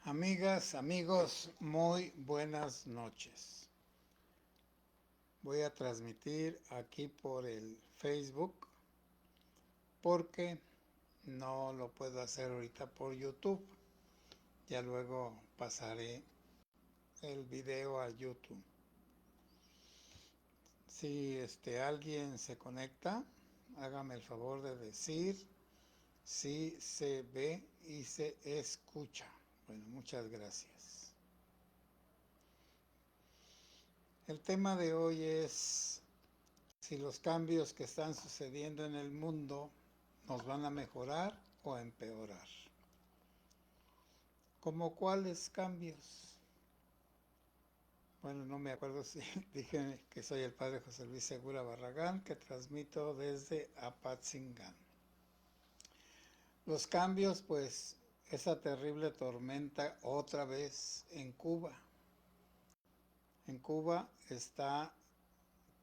Amigas, amigos, muy buenas noches. Voy a transmitir aquí por el Facebook porque no lo puedo hacer ahorita por YouTube. Ya luego pasaré el video a YouTube. Si alguien se conecta, hágame el favor de decir si se ve y se escucha. Bueno, muchas gracias. El tema de hoy es si los cambios que están sucediendo en el mundo nos van a mejorar o a empeorar. ¿Cómo cuáles cambios? Bueno, no me acuerdo si dije que soy el padre José Luis Segura Barragán, que transmito desde Apatzingán. Los cambios, pues, esa terrible tormenta otra vez en Cuba. En Cuba está,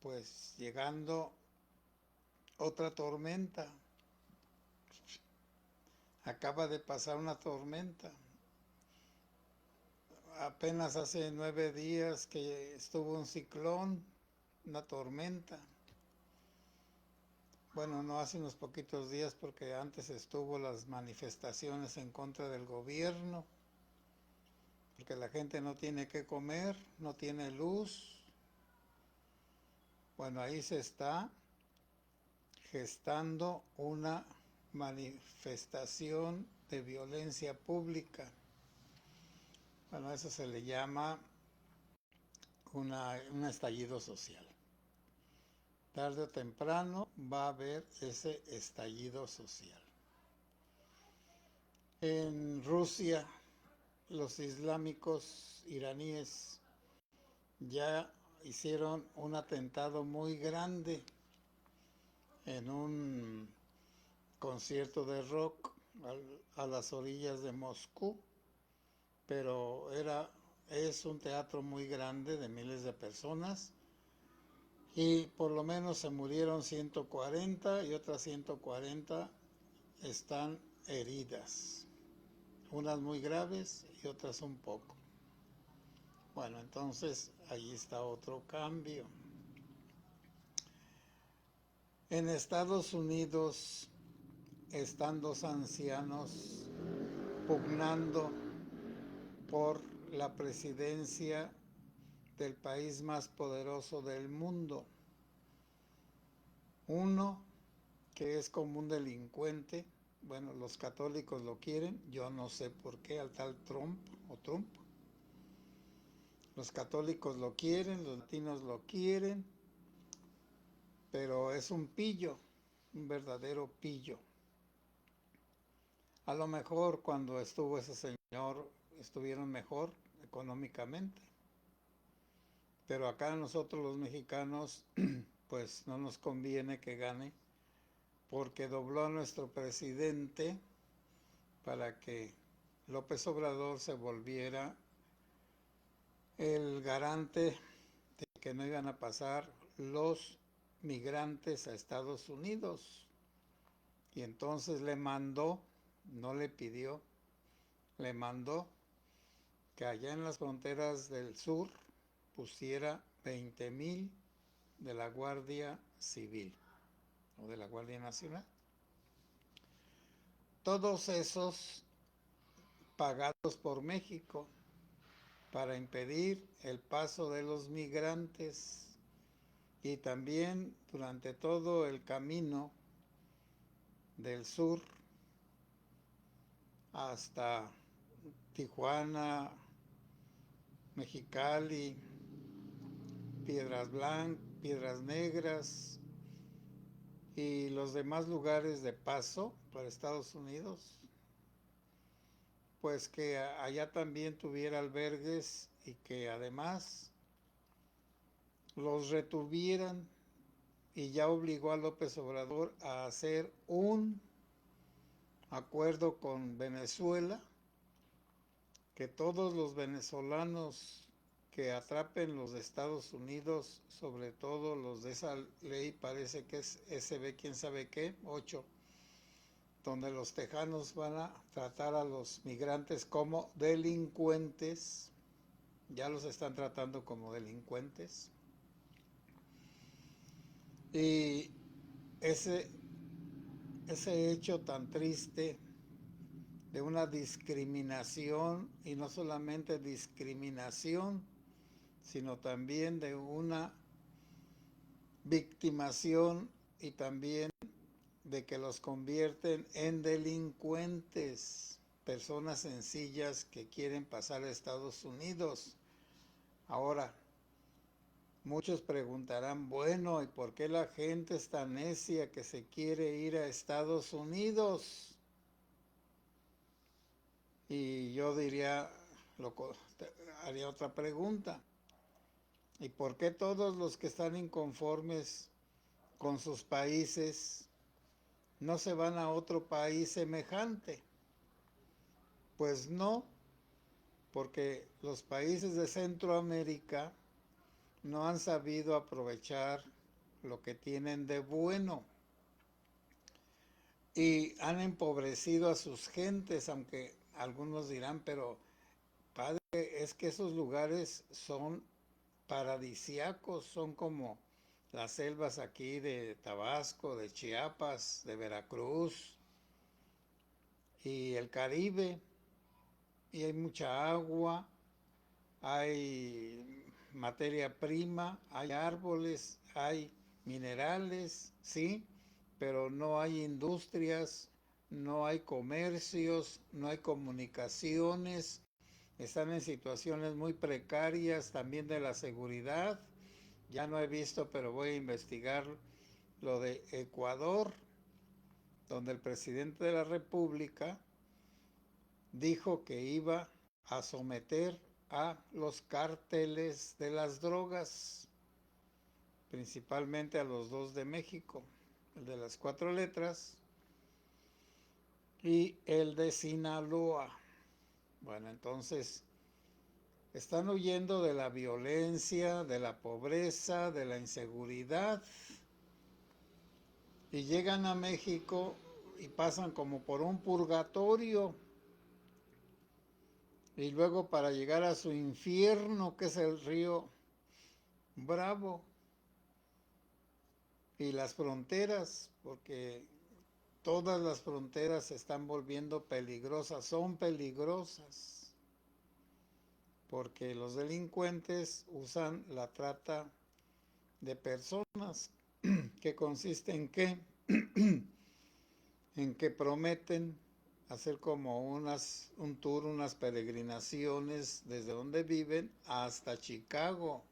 pues, llegando otra tormenta. Acaba de pasar una tormenta. Apenas hace 9 días que estuvo un ciclón, una tormenta. Bueno, no hace unos poquitos días porque antes estuvo las manifestaciones en contra del gobierno, porque la gente no tiene que comer, no tiene luz. Bueno, ahí se está gestando una manifestación de violencia pública. Bueno, eso se le llama un estallido social. Tarde o temprano va a haber ese estallido social. En Rusia, los islámicos iraníes ya hicieron un atentado muy grande en un concierto de rock a las orillas de Moscú, pero es un teatro muy grande de miles de personas y por lo menos se murieron 140 y otras 140 están heridas, unas muy graves y otras un poco. Bueno, entonces ahí está otro cambio. En Estados Unidos están dos ancianos pugnando por la presidencia del país más poderoso del mundo. Uno que es como un delincuente, bueno, los católicos lo quieren, yo no sé por qué, al tal Trump o Trump. Los católicos lo quieren, los latinos lo quieren, pero es un pillo, un verdadero pillo. A lo mejor cuando estuvo ese señor estuvieron mejor económicamente, pero acá nosotros los mexicanos pues no nos conviene que gane porque dobló a nuestro presidente para que López Obrador se volviera el garante de que no iban a pasar los migrantes a Estados Unidos. Y entonces le mandó, no le pidió, le mandó que allá en las fronteras del sur pusiera 20,000 de la Guardia Civil o de la Guardia Nacional. Todos esos pagados por México para impedir el paso de los migrantes y también durante todo el camino del sur hasta Tijuana, Mexicali, Piedras Negras y los demás lugares de paso para Estados Unidos, pues que allá también tuviera albergues y que además los retuvieran, y ya obligó a López Obrador a hacer un acuerdo con Venezuela, que todos los venezolanos que atrapen los de Estados Unidos, sobre todo los de esa ley, parece que es SB quién sabe qué, 8, donde los tejanos van a tratar a los migrantes como delincuentes, ya los están tratando como delincuentes, y ese hecho tan triste de una discriminación, y no solamente discriminación, sino también de una victimación y también de que los convierten en delincuentes, personas sencillas que quieren pasar a Estados Unidos. Ahora, muchos preguntarán, bueno, ¿y por qué la gente es tan necia que se quiere ir a Estados Unidos? Y yo haría otra pregunta. ¿Y por qué todos los que están inconformes con sus países no se van a otro país semejante? Pues no, porque los países de Centroamérica no han sabido aprovechar lo que tienen de bueno y han empobrecido a sus gentes, aunque algunos dirán, pero padre, es que esos lugares son paradisíacos, son como las selvas aquí de Tabasco, de Chiapas, de Veracruz y el Caribe, y hay mucha agua, hay materia prima, hay árboles, hay minerales, sí, pero no hay industrias, no hay comercios, no hay comunicaciones, están en situaciones muy precarias también de la seguridad. Ya no he visto, pero voy a investigar lo de Ecuador, donde el presidente de la República dijo que iba a someter a los cárteles de las drogas, principalmente a los dos de México, el de las 4 letras y el de Sinaloa. Bueno, entonces están huyendo de la violencia, de la pobreza, de la inseguridad, y llegan a México y pasan como por un purgatorio, y luego para llegar a su infierno, que es el río Bravo, y las fronteras, porque todas las fronteras se están volviendo peligrosas, son peligrosas, porque los delincuentes usan la trata de personas, que consiste en qué, en que prometen hacer como un tour, unas peregrinaciones desde donde viven hasta Chicago.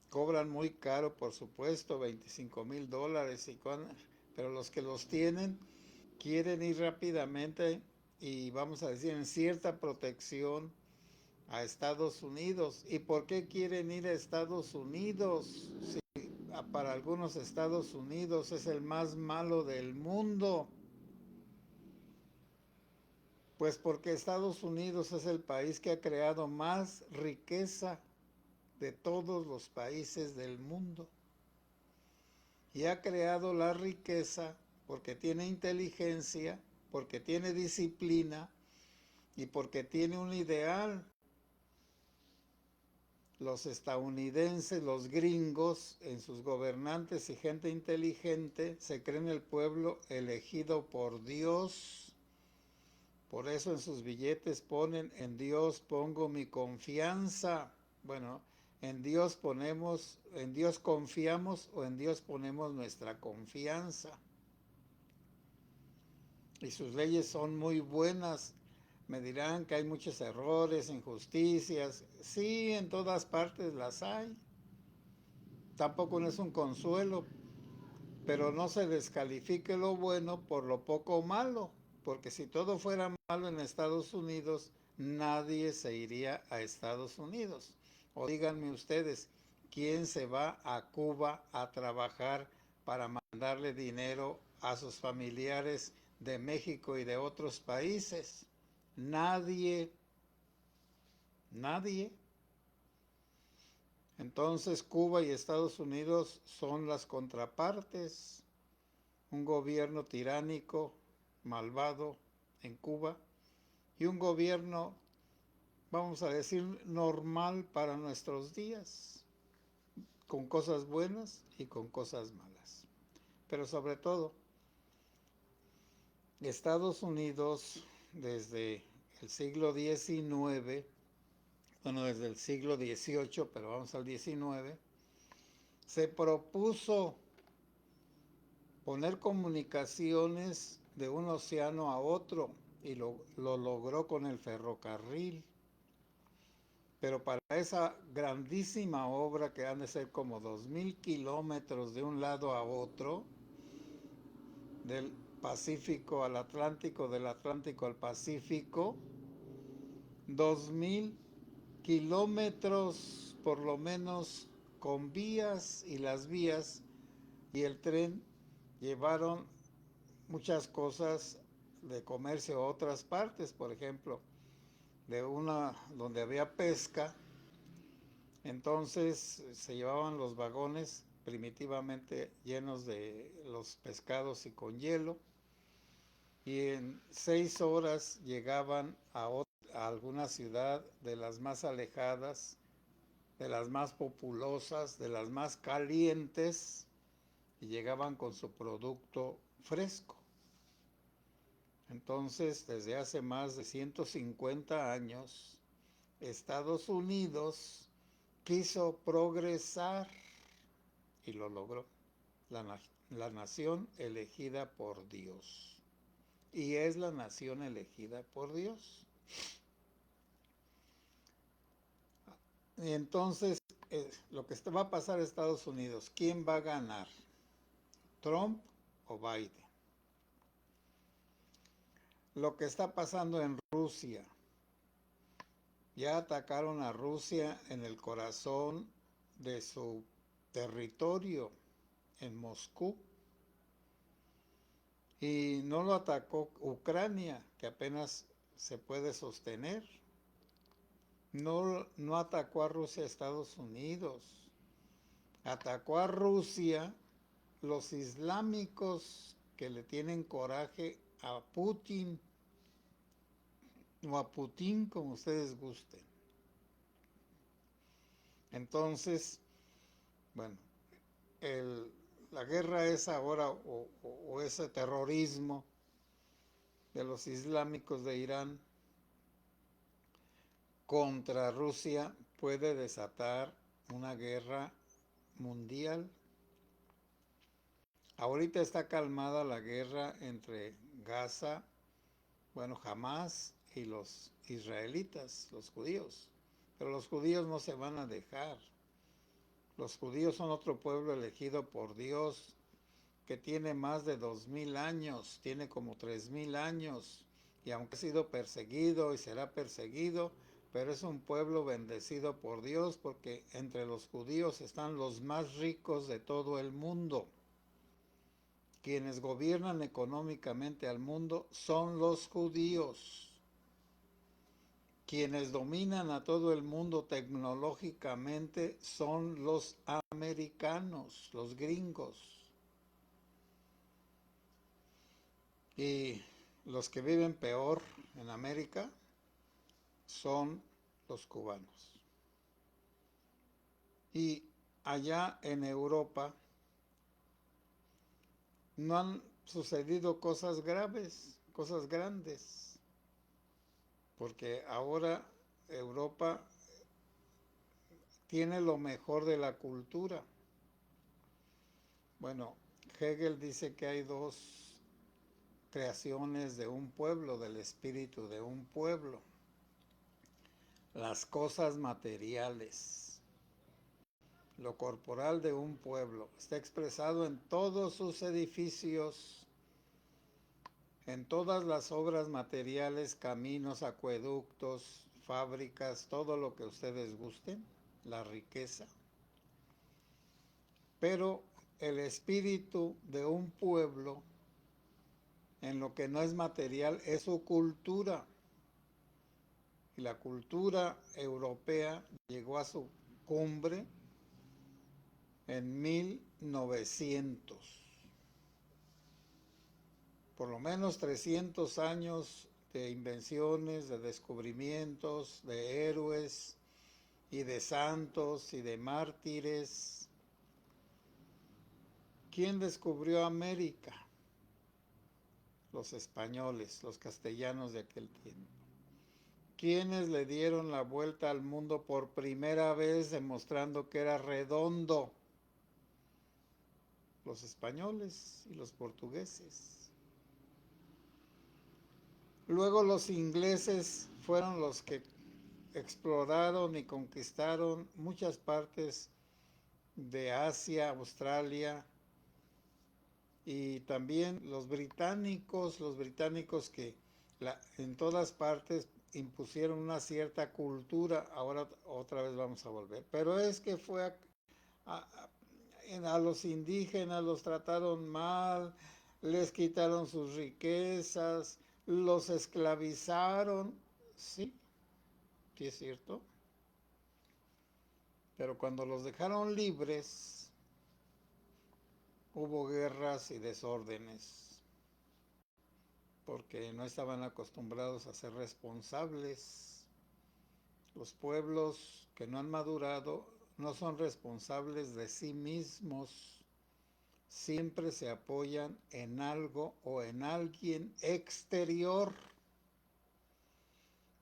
Cobran muy caro, por supuesto, $25,000, pero los que los tienen quieren ir rápidamente y, vamos a decir, en cierta protección a Estados Unidos. ¿Y por qué quieren ir a Estados Unidos? Si para algunos Estados Unidos es el más malo del mundo. Pues porque Estados Unidos es el país que ha creado más riqueza de todos los países del mundo. Y ha creado la riqueza porque tiene inteligencia, porque tiene disciplina y porque tiene un ideal. Los estadounidenses, los gringos, en sus gobernantes y gente inteligente, se creen el pueblo elegido por Dios. Por eso en sus billetes ponen: en Dios pongo mi confianza. Bueno, en Dios confiamos, o en Dios ponemos nuestra confianza. Y sus leyes son muy buenas. Me dirán que hay muchos errores, injusticias. Sí, en todas partes las hay. Tampoco no es un consuelo, pero no se descalifique lo bueno por lo poco malo, porque si todo fuera malo en Estados Unidos, nadie se iría a Estados Unidos. O díganme ustedes, ¿quién se va a Cuba a trabajar para mandarle dinero a sus familiares de México y de otros países? Nadie, nadie. Entonces Cuba y Estados Unidos son las contrapartes. Un gobierno tiránico malvado en Cuba y un gobierno, vamos a decir, normal para nuestros días, con cosas buenas y con cosas malas. Pero sobre todo, Estados Unidos desde el siglo XIX, bueno, desde el siglo XVIII, pero vamos al XIX, se propuso poner comunicaciones de un océano a otro y lo logró con el ferrocarril. Pero para esa grandísima obra que han de ser como 2000 kilómetros de un lado a otro, del Pacífico al Atlántico, del Atlántico al Pacífico, 2000 kilómetros por lo menos con vías, y las vías y el tren llevaron muchas cosas de comercio a otras partes, por ejemplo, de una donde había pesca, entonces se llevaban los vagones primitivamente llenos de los pescados y con hielo, y en 6 horas llegaban a alguna ciudad de las más alejadas, de las más populosas, de las más calientes, y llegaban con su producto fresco. Entonces, desde hace más de 150 años, Estados Unidos quiso progresar y lo logró. La nación elegida por Dios. Y es la nación elegida por Dios. Y entonces, lo que va a pasar en Estados Unidos, ¿quién va a ganar? ¿Trump o Biden? Lo que está pasando en Rusia. Ya atacaron a Rusia en el corazón de su territorio, en Moscú. Y no lo atacó Ucrania, que apenas se puede sostener. No atacó a Rusia Estados Unidos. Atacó a Rusia los islámicos que le tienen coraje a Putin, o a Putin, como ustedes gusten. Entonces, bueno, la guerra es ahora, o ese terrorismo de los islámicos de Irán contra Rusia puede desatar una guerra mundial. Ahorita está calmada la guerra entre Gaza, bueno, Hamás, y los israelitas, los judíos. Pero los judíos no se van a dejar. Los judíos son otro pueblo elegido por Dios que tiene más de 2000 años, tiene como 3000 años, y aunque ha sido perseguido y será perseguido, pero es un pueblo bendecido por Dios, porque entre los judíos están los más ricos de todo el mundo. Quienes gobiernan económicamente al mundo son los judíos. Quienes dominan a todo el mundo tecnológicamente son los americanos, los gringos. Y los que viven peor en América son los cubanos. Y allá en Europa no han sucedido cosas graves, cosas grandes, porque ahora Europa tiene lo mejor de la cultura. Bueno, Hegel dice que hay dos creaciones de un pueblo, del espíritu de un pueblo. Las cosas materiales, lo corporal de un pueblo, está expresado en todos sus edificios, en todas las obras materiales, caminos, acueductos, fábricas, todo lo que ustedes gusten, la riqueza. Pero el espíritu de un pueblo, en lo que no es material, es su cultura. Y la cultura europea llegó a su cumbre en 1900. por lo menos 300 años de invenciones, de descubrimientos, de héroes y de santos y de mártires. ¿Quién descubrió América? Los españoles, los castellanos de aquel tiempo. ¿Quiénes le dieron la vuelta al mundo por primera vez demostrando que era redondo? Los españoles y los portugueses. Luego los ingleses fueron los que exploraron y conquistaron muchas partes de Asia, Australia, y también los británicos que en todas partes impusieron una cierta cultura. Ahora otra vez vamos a volver, pero es que fue a los indígenas los trataron mal, les quitaron sus riquezas, los esclavizaron. Sí, sí es cierto, pero cuando los dejaron libres hubo guerras y desórdenes porque no estaban acostumbrados a ser responsables. Los pueblos que no han madurado no son responsables de sí mismos. Siempre se apoyan en algo o en alguien exterior.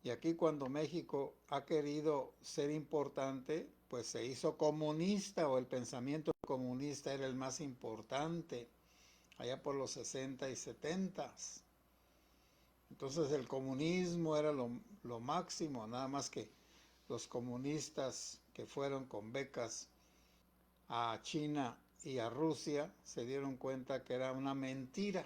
Y aquí cuando México ha querido ser importante, pues se hizo comunista, o el pensamiento comunista era el más importante, allá por los 60 y 70. Entonces el comunismo era lo máximo, nada más que los comunistas que fueron con becas a China y a Rusia se dieron cuenta que era una mentira,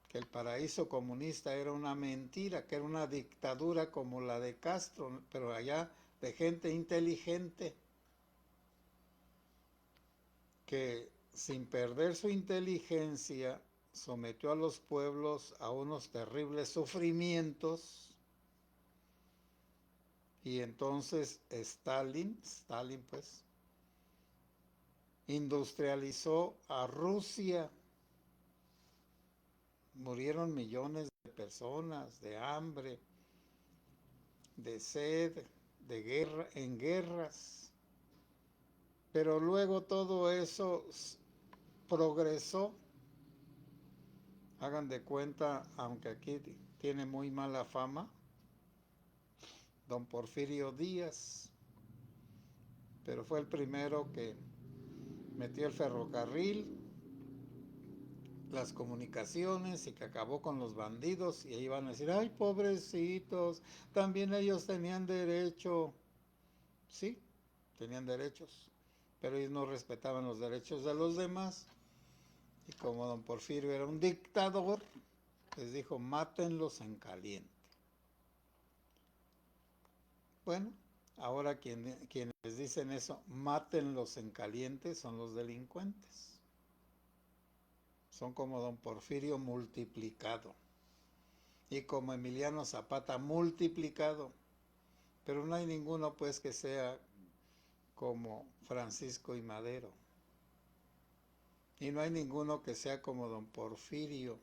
que el paraíso comunista era una mentira, que era una dictadura como la de Castro, pero allá de gente inteligente, que sin perder su inteligencia sometió a los pueblos a unos terribles sufrimientos. Y entonces Stalin pues, industrializó a Rusia. Murieron millones de personas de hambre, de sed, de guerra, en guerras. Pero luego todo eso progresó. Hagan de cuenta, aunque aquí tiene muy mala fama, don Porfirio Díaz, pero fue el primero que metió el ferrocarril, las comunicaciones, y que acabó con los bandidos. Y ahí van a decir, ay, pobrecitos, también ellos tenían derecho. Sí, tenían derechos, pero ellos no respetaban los derechos de los demás. Y como don Porfirio era un dictador, les dijo, mátenlos en caliente. Bueno, ahora quienes dicen eso, mátenlos en caliente, son los delincuentes. Son como don Porfirio multiplicado. Y como Emiliano Zapata multiplicado. Pero no hay ninguno pues que sea como Francisco I. Madero. Y no hay ninguno que sea como don Porfirio,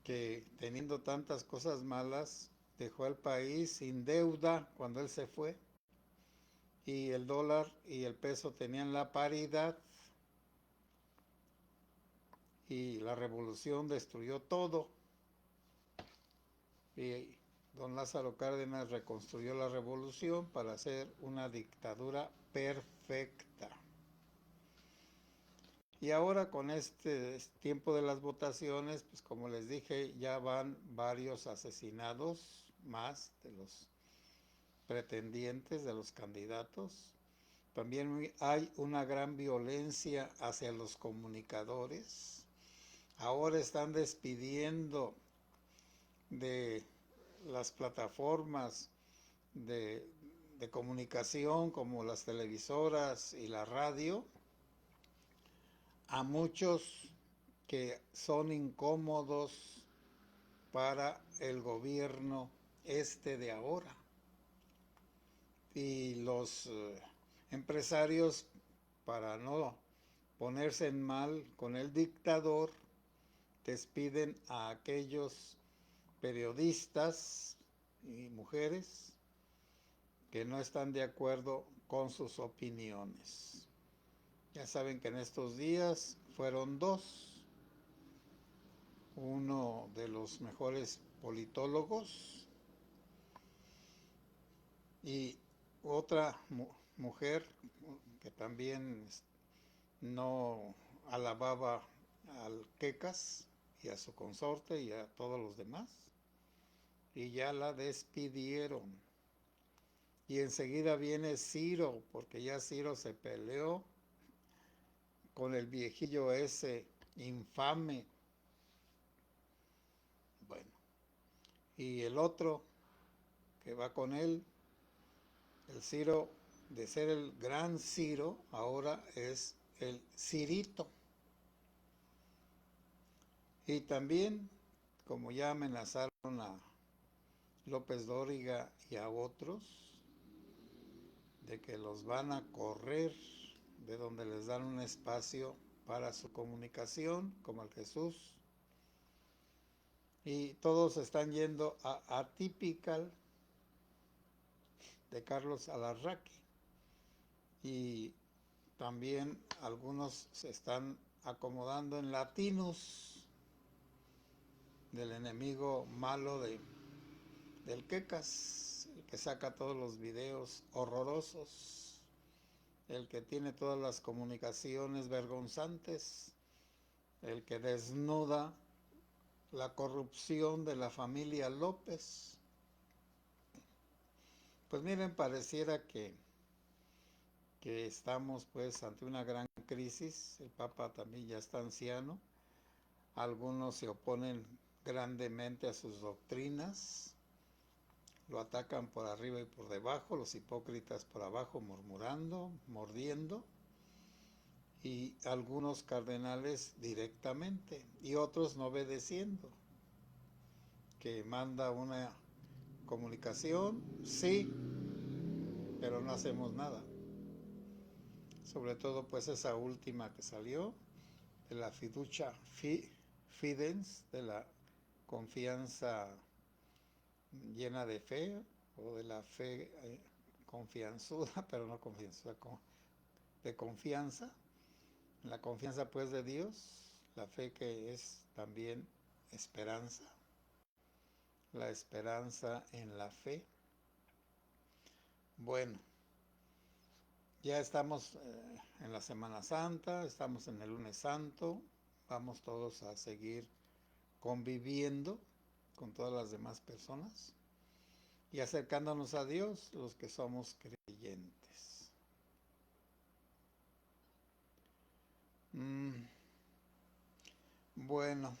que teniendo tantas cosas malas, dejó al país sin deuda cuando él se fue. Y el dólar y el peso tenían la paridad. Y la revolución destruyó todo. Y don Lázaro Cárdenas reconstruyó la revolución para hacer una dictadura perfecta. Y ahora con este tiempo de las votaciones, pues como les dije, ya van varios asesinados más de los pretendientes, de los candidatos. También hay una gran violencia hacia los comunicadores. Ahora están despidiendo de las plataformas de comunicación como las televisoras y la radio a muchos que son incómodos para el gobierno de ahora. Y los empresarios, para no ponerse en mal con el dictador, despiden a aquellos periodistas y mujeres que no están de acuerdo con sus opiniones. Ya saben que en estos días fueron dos, uno de los mejores politólogos y otra mujer que también no alababa al Quecas y a su consorte y a todos los demás, y ya la despidieron. Y enseguida viene Ciro, porque ya Ciro se peleó con el viejillo ese infame. Bueno, y el otro que va con él, el Ciro, de ser el gran Ciro, ahora es el Cirito. Y también, como ya amenazaron a López Dóriga y a otros, de que los van a correr de donde les dan un espacio para su comunicación, como el Jesús. Y todos están yendo a Atypical de Carlos Alarraqui. Y también algunos se están acomodando en Latinus, del enemigo malo del Quecas, el que saca todos los videos horrorosos, el que tiene todas las comunicaciones vergonzantes, el que desnuda la corrupción de la familia López. Pues miren, pareciera que estamos pues ante una gran crisis. El Papa también ya está anciano. Algunos se oponen grandemente a sus doctrinas, lo atacan por arriba y por debajo, los hipócritas por abajo murmurando, mordiendo, y algunos cardenales directamente y otros no obedeciendo, que manda una comunicación, sí, pero no hacemos nada. Sobre todo pues esa última que salió, de la fiducia fidens, de la confianza llena de fe, o de la fe confianzuda, pero no confianzuda, de confianza, la confianza pues de Dios, la fe que es también esperanza, la esperanza en la fe. Bueno, ya estamos en la Semana Santa, estamos en el Lunes Santo, vamos todos a seguir conviviendo con todas las demás personas y acercándonos a Dios, los que somos creyentes. Bueno,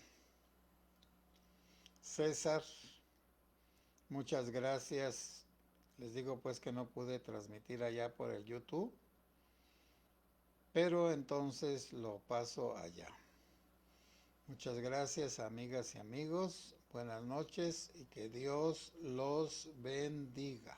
César, muchas gracias. Les digo pues que no pude transmitir allá por el YouTube, pero entonces lo paso allá. Muchas gracias, amigas y amigos. Buenas noches y que Dios los bendiga.